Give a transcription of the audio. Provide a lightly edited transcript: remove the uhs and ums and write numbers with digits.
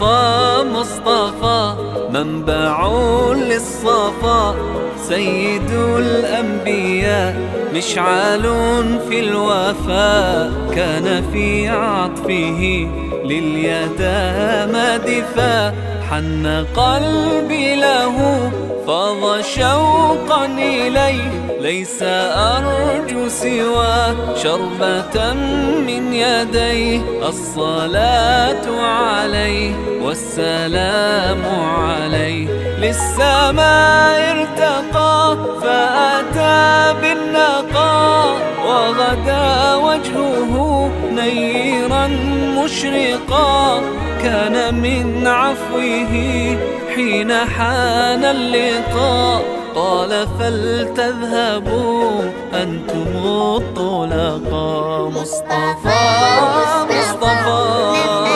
مصطفى مصطفى منبع للصفا، سيد الأنبياء مشعل في الوفاء، كان في عطفه لليتامى دفا، حن قلبي له فاض شوقا إليه، ليس أرجو سوى شربة من يديه، الصلاة عليه والسلام عليه، للسماء ارتقى فأتى بالنقاء، وغدا وجهه نيرا مشرقا، كان من عفوه حين حان اللقاء، قال فلتذهبوا أنتم الطلقاء. مصطفى مصطفى